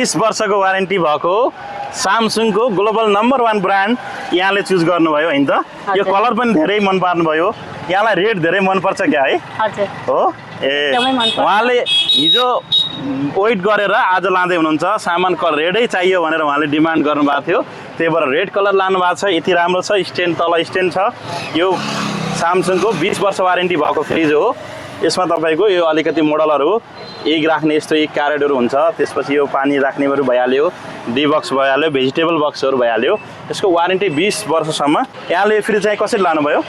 20 वर्षको वारेन्टी भएको सामसङको global number 1 brand यहाँले चुज गर्नुभयो हैन त। यो कलर पनि धेरै मन पार्नुभयो। यहाँलाई रेड धेरै मन पर्छ क्या है? हजुर हो ए उहाँले हिजो वेट गरेर आज लाँदै हुनुहुन्छ। सामान कलर रेडै चाहियो भनेर उहाँले डिमान्ड गर्नुभएको थियो, त्यही भएर रेड कलर लानु भएको छ। यति राम्रो छ, स्ट्यान्ड तल स्ट्यान्ड छ। यो सामसङको 20 वर्ष वारेन्टी भएको फ्रिज हो। यसमा तपाईको यो अलिकति मोडलहरु एग राख्ने यस्तो एक क्यारेटहरु हुन्छ, त्यसपछि यो पानी राख्नेहरु भइहाल्यो, डी बक्स भइहाल्यो, भेजिटेबल बक्सहरु भइहाल्यो। यसको वारेन्टी 20 वर्षसम्म। यहाँले फ्रिज चाहिँ कसरी लानुभयो?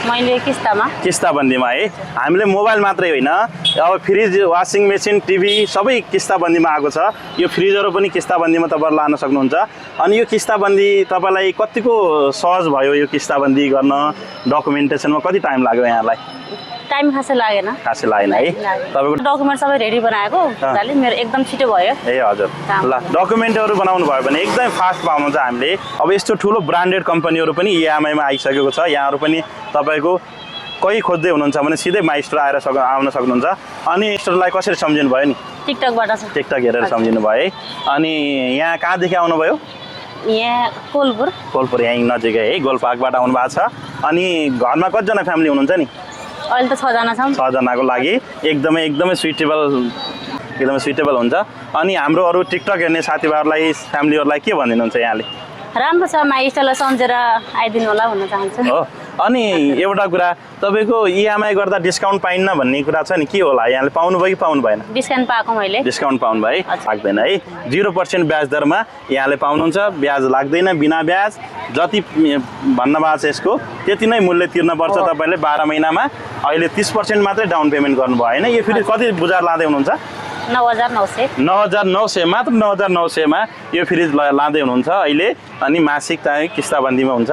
मैले किस्ताबन्दीमा है। हामीले मोबाइल मात्रै होइन, अब फ्रिज, वाशिङ मेसिन, टिभी सबै किस्ताबन्दीमा आएको छ। यो फ्रिजहरु पनि किस्ताबन्दीमा तपाईहरु लान सक्नुहुन्छ। अनि यो किस्ताबन्दी तपाईलाई कतिको सहज भयो? यो किस्ताबन्दी गर्न डकुमेन्टेसनमा कति टाइम लाग्यो यहाँलाई? टाइम खासै लागेन है। तपाईको डकुमेन्ट सबै रेडी बनाएको हुनाले मेरो एकदम छिटो भयो। ए हजुर। ल डकुमेन्टहरु बनाउनु भयो भने एकदमै फास्ट पाउनुहुन्छ हामीले। अब यस्तो ठुलो ब्रान्डेड कम्पनीहरु पनि EMI मा आइसकेको छ। यहाँहरु पनि तपाईको कोही खोज्दै हुनुहुन्छ भने सिधै माइ स्टोर आएर आउन सक्नुहुन्छ। अनि स्टोरलाई कसरी सम्झिनु भयो नि? टिकटक हेरेर सम्झिनु भयो है। अनि यहाँ कहाँदेखि आउनुभयो? यहाँ कोलपुर यहीँ नजिकै है, गोलपार्कबाट आउनु भएको छ। अनि घरमा कतिजना फ्यामिली हुनुहुन्छ नि? अहिले त 6 जना छौं। 6 जनाको लागि एकदमै सुइटेबल हुन्छ। अनि हाम्रो अरु टिकटक हेर्ने साथीभाइहरुलाई, फ्यामिलीहरुलाई के भनिदिनुहुन्छ यहाँले? राम्रो छ, माइ स्टोरलाई सम्झेर आइदिनु होला भन्न चाहन्छु। हो। अनि एउटा कुरा, तपाईको EMI गर्दा डिस्काउन्ट पाइन्न भन्ने कुरा छ नि, के होला? यहाँले पाउनु भयो कि पाउनु भएन? डिस्काउन्ट पाएको मैले। डिस्काउन्ट पाउनु भयो? लाग्दैन है। 0% ब्याज दरमा यहाँले पाउनुहुन्छ। ब्याज लाग्दैन, बिना ब्याज। जति भन्न भएको छ यसको त्यति नै मूल्य तिर्न पर्छ तपाईले 12 महिनामा। अहिले 30% मात्रै डाउन पेमेन्ट गर्नुभयो हैन? यो फेरि कति बजार लाँदै हुनुहुन्छ? 9900 मात्र 9900 मा यो फ्रिज लाँदै हुनुहुन्छ अहिले। अनि मासिक चाहिँ किस्ताबन्दीमा हुन्छ।